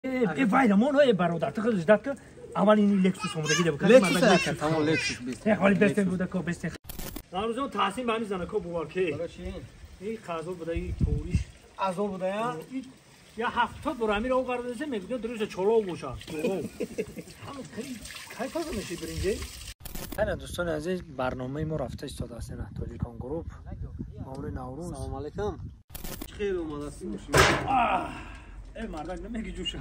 وایرمون های برادر تو خودش داد که اولین لکسوس اومده گیره بود لکسوس تمام لکسوس بیست ولی بستن بوده که بستن ناروزون تحسین به همین زنه که بوار که حالا چی این خازو بوده این پوریش ازو بوده یا 70 برو امیر او قرار داشته میگه دروش چلو گوشه همون کی کار میشه برینجه حالا دوستان عزیز برنامه ما رفته استاد است نه تاجیکان گروپ مامور نوروز سلام علیکم خیر اومد هستیم ای مردک نمیگی جوشه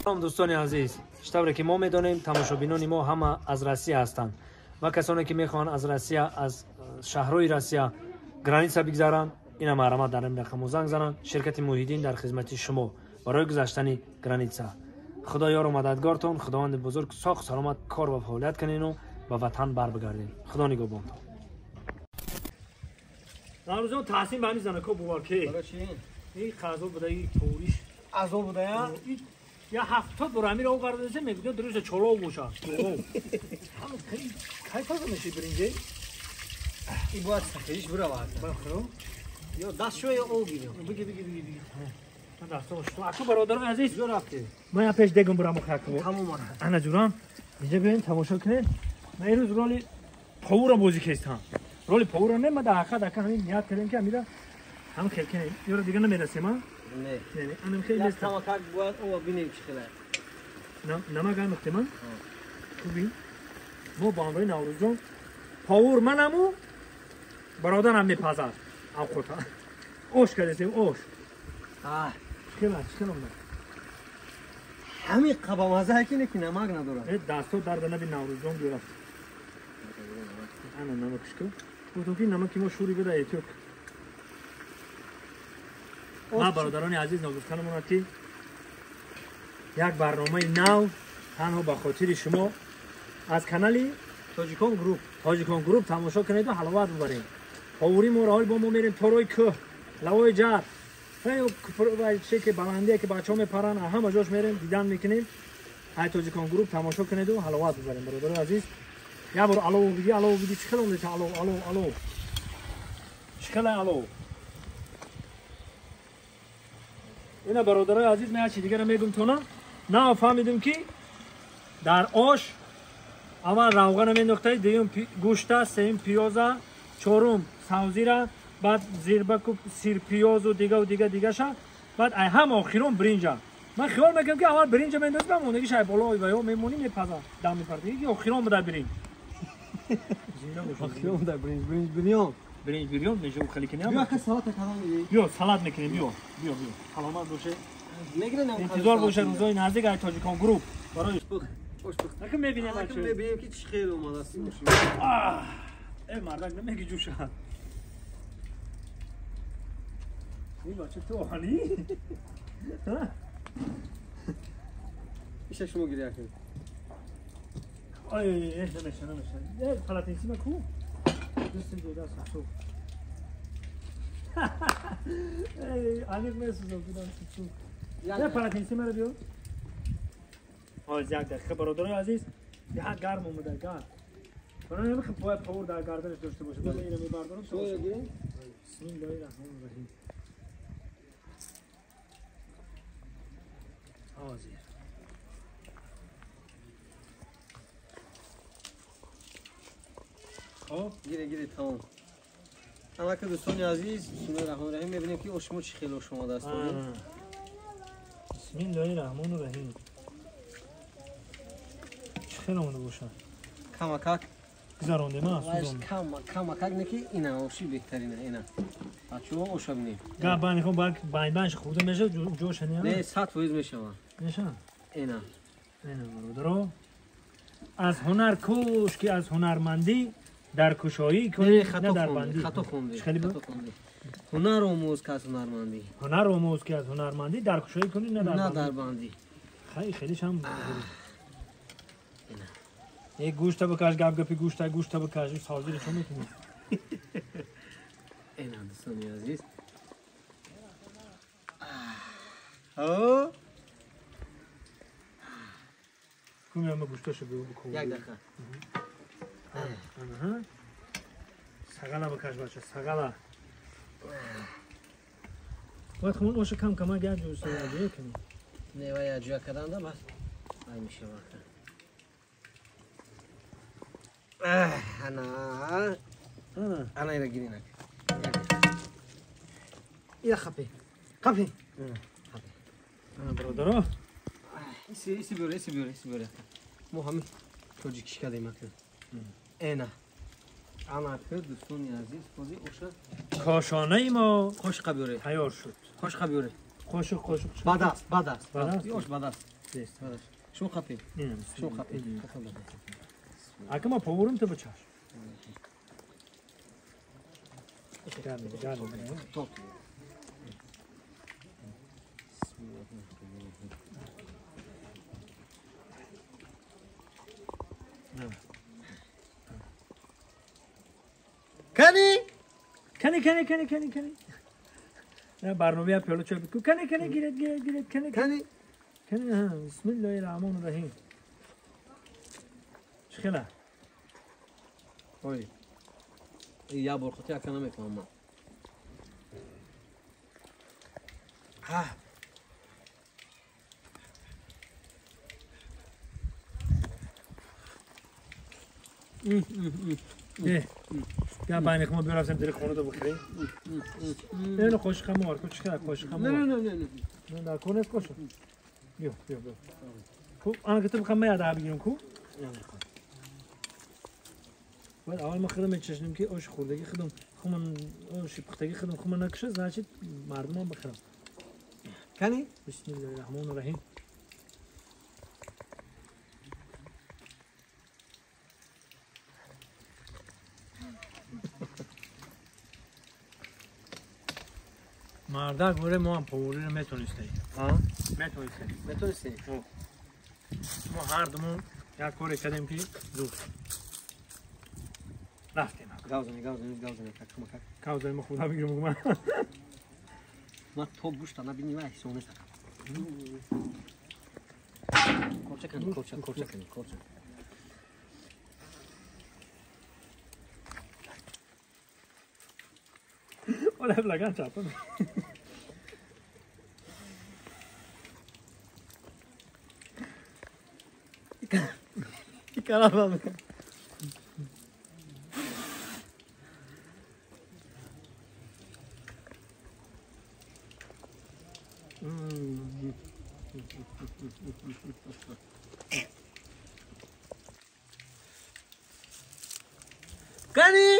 سلام دوستان عزیز شتابره که ما میدونیم تماشابینان ما همه از روسیه هستند و کسانی که میخوان از روسیه از شهرهای روسیه گرانیسا بگذارن اینا مرامت در این رقم زنگ زنن شرکت موحدین در خدمت شما برای گذشتن گرانیسا خدا یار و مددگارتون خداوند بزرگ ساخت سلامت کار و فعالیت کنین و به وطن بر بگردین خدا نگهبانتون ناروزون تحسین به همین زنه که بوار که حالا چی این خازو بوده این پوریش ازو بوده یا 70 برو امیر او قرار داشته میگه دروش چلو گوشه همون کی کار میشه برینجه این باید سخیش برو بخورو یا دست شوی او گیرم بگی من دستا باشتم اکو برادران عزیز جو رفته من یا پیش دگم برام خاکو تمام ماره انا جوران اینجا ببین تماشا کنین من این روز رولی پاور بازی کردم رولی پاور نه من داخل همین نیت کردم که میرم هم خیلی کنه یه رو دیگه نمیرسیم ها نه نه انا خیلی یا است تمام کار باید او ببینیم چی خیلی نما گام احتمال خوبی ما با امروز نوروزون پاور منمو برادرم میپزد او خودتا اوش کردیم اوش چکه نمونه همین قبا مزه که نکی نمک نداره دستو درد نبی نوروزون بیرفت انا نمکش کن تو که نمکی ما شوری بده ایتوک ما برادران عزیز نوروزخانمون که یک برنامه نو تنها به خاطر شما از کانال تاجیکان گروپ تماشا کنید و حلاوت ببرید پاوری مورای با ما میریم توروی که لوای جر چه که بلندیه که بچه‌ها میپرن همه جاش میریم دیدن میکنیم های تاجیکان گروپ تماشا کنید و حلاوت ببرید برادر عزیز یا برو الو بگی چه خلم دیگه الو چخلا الو اینا برادرای عزیز من چی دیگه میگم تو نه فهمیدم که در آش اول روغن مینداخته دیگه گوشت سیم پیاز چهارم سبزی را بعد زیربک و سیر پیاز و دیگه شد بعد هم آخرون برنج من خیال میکنم که اول برنج میندازم بمونه شاید بالای و میمونی میپزه دم میپرده یکی آخرون بده برنج آخرون بده برنج بریون میشه خیلی کنیم بیا که سالات کدام میگی بیا سالاد میکنیم بیا سلامت باشه میگن انتظار باشه روزای نزدیک های تاجیکان گروپ برای خوش نکن میبینیم بچه میبینیم که چی خیلی اومد هستیم ای مردک نمیگی جوش این بچه تو حالی میشه شما گیری کنید نمیشه پلاتین سیما کو دستم جدا سوسو ای عمیق میسوزم بودم سوسو یه پلاتین سیما رو بیو زیاد دقیقه برادران عزیز یه گرم اومده گرم من نمیخوام باید پاور در گردنش داشته باشه بله اینو میبردارم شو گیری بسم الله الرحمن الرحیم آزیر خب گیره تمام اما که دوستان عزیز بسم الله الرحمن الرحیم میبینیم که اوشمو چی خیلی شما دست دادید بسم الله الرحمن الرحیم چی خیلی مونده باشن کمکک گذارونده ما کمکک نکی اینه اوشی بهترینه اینه بچه ها اوشا بینیم گه بانی خون باید بایبانش خورده میشه جوش هنیم نه 100 فویز میشه میشه اینه برادرو از هنر کوش که از هنرمندی در کشایی کنی نه در بندی خطا خوندی خیلی هنر آموز که از هنرمندی هنر آموز که از هنرمندی در کشایی کنی نه در بندی خیلی هم یک گوشت بکش گپی گوشت بکش سازی رو چون میتونی اینه دوستانی عزیز کمی همه گوشتاشو بکن یک دقیقه سقلا بکش بچه سقلا وقت خمون اوش کم کم گرد دوست داری کنی میوه یا جا کردن بس ای میشه واقعا انا اینا گیرینه اینا خپی برادرها ایسی بیاره ما همین توجی کش کردیم اکنون اینا انا کرد دوستانی عزیز بازی اوشا کاشانه ما خوش بیاره تیار شد خوش بیاره خوش بعد است یوش بعد است شو خپی اگه ما پاورم تو بچاش تو کنی نه برنامه پیالو چه بکو کنی گیرد کنی بسم الله الرحمن الرحیم چخیله اوی یا برخوتی اکنه میکنم یا بین خما برفتم در خونه دو بخری اینو خوش خمار کو چیکار خوش خمار نه در کنه خوش بیا کو انا كنت خما یاد بگیرم کو ولی اول ما خودم چشنم که اوش خوردگی خودم خمون اوش پختگی خودم خمون نکشه значит مردم بخرم کنی بسم الله الرحمن الرحیم مردا گوره ما هم پوری رو میتونستیم میتونستی ما هر دومون یک کاری کردیم که زود رفتیم گاوزنی کاوزنی ما خدا بگیرم من ما تو گوشت نبینی وای سونه سکم کوچه ولا بلاگان چاپم Caramba. Gani?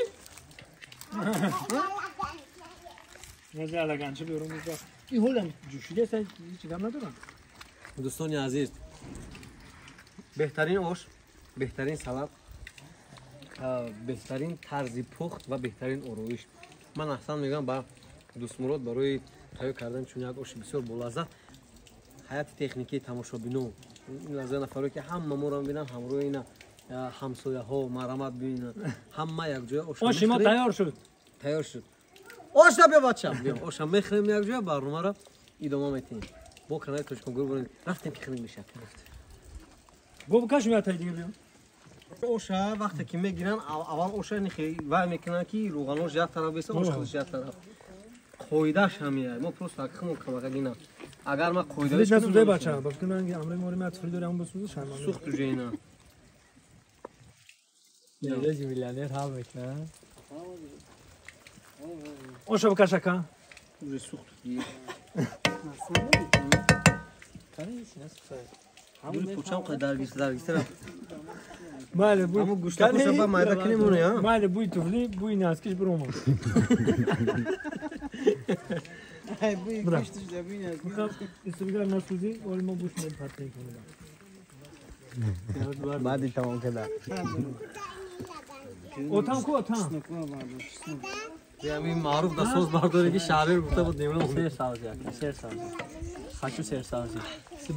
مزه الگانچه بیرون میذارم این هولم جوشیده است هیچ کم ندارم دوستان عزیز بهترین آش بهترین سلات بهترین طرز پخت و بهترین آرایش من احسان میگم با دوست مراد برای تهیه کردن چون یک آش بسیار بولذت حیات تکنیکی تماشابینو این لحظه نفرایی که همه ما رو ببینن همراه اینا همسایه ها مرامت ببینن همه یک جای آش ما تیار شد آش بیا بچه‌م بیا آش میخریم یک جای برنامه رو ادامه میدیم با کانال کشکم گروه بریم رفتیم که خریم میشه گو بکش میاد دیگه بیا اوشا وقتی که میگیرن اول اوشا نخی و میکنن که روغنوش زیاد طرف بیسه اوش خودش زیاد طرف خویداش همیه ما پروست حقیقمون کمکگینا اگر ما خویداش کنم نسوزه بچه باز که من امروز موری مطفری داره اون بسوزه شرمنده سوخت جو اینا یه میلیونر حال میکنه اوشا بکش اکا جو سوخت دیگه همون کوچم قدر درگیسته ماله بوی همون گوشت کوچه با مایده کنیمونه ها ماله بوی توفلی بوی ناسکش برومو بوی گوشتش دبین از استوگار نسوزی ولی ما گوشت نمی پت نکنه بعدی تمام کرده اوتام کو اوتام همین معروف دا سوز برداری که شهری رو گفته بود نیمونه سیر سازی خاچو سیر سازی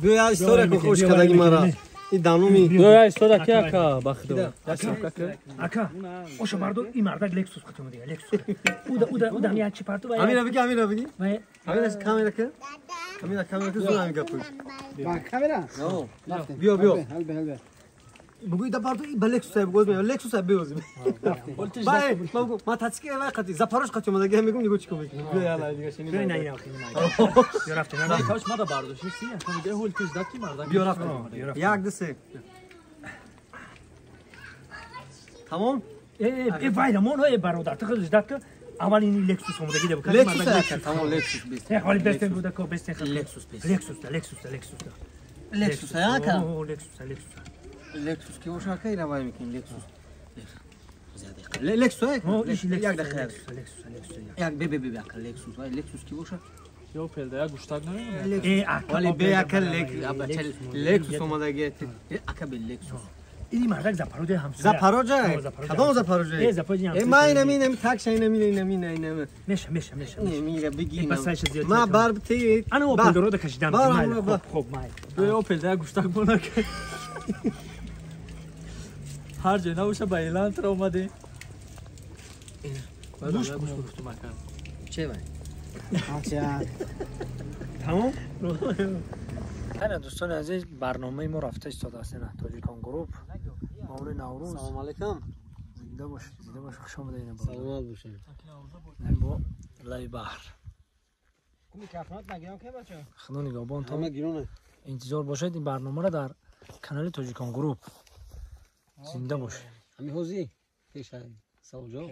بیا استوریا که خوش کردگی مرا این دانومی بیا استوریا که اکا بخدا اکا اوشا مردو این مردک لکسوس کتوم دیگه لکسوس اودا همین چی پارتو باید همین بگی همین از کامیرا که کامیرا که زون همین گپوی با کامیرا بیا هل به بگوی دبار تو با لکسوس بگوز میام لکسوس بیوزیم باید ما تاسکی وقتی زپاروش قطعی مدگه میگم نگو چیکار میکنیم بیا دیگه شنی بیا نه یا خیلی یا رفتیم نه تاش ما برداشتی سی تو میگه هولتش داکی مردا بیا رفتیم یک دسه تمام ای وایلا مون برادر تو خودش داد که اول این لکسوس اومده گیره بکنه لکسوس تمام لکسوس بیست حالی بستن بوده کو بستن لکسوس بیست لکسوس ها که لکسوس کی وش کی روای میکنیم لکسوس زیاده لکسوس یک دقیقه یک بی لکسوس وای لکسوس کی وش یو پلده گوشتاگ نمیونه ولی بی اکل لکسوس اومده گیت اکل لکسوس این مرد زپاروجه هم زپاروجه کدام زپاروجه ما اینم تاکش اینم میشه میره بگیم پسایش زیاد ما بربتی انا اوپل درو ده کشیدم خوب مای یو پلده گوشتاگ بونا که هر جای نباشه با اعلان تر اومده گوش گفت مکان چه وای تمام خیلی دوستان عزیز برنامه ما رفته استاد حسین تاجیکان گروپ مامور نوروز سلام علیکم زنده باش خوش آمدید سلامت باشین با لای بحر کمی کفنات نگیرم که بچه خدا نگهبان تا همه گیرونه انتظار باشید این برنامه را در کانال تاجیکان گروپ زنده باش همین حوزی پیش سوجا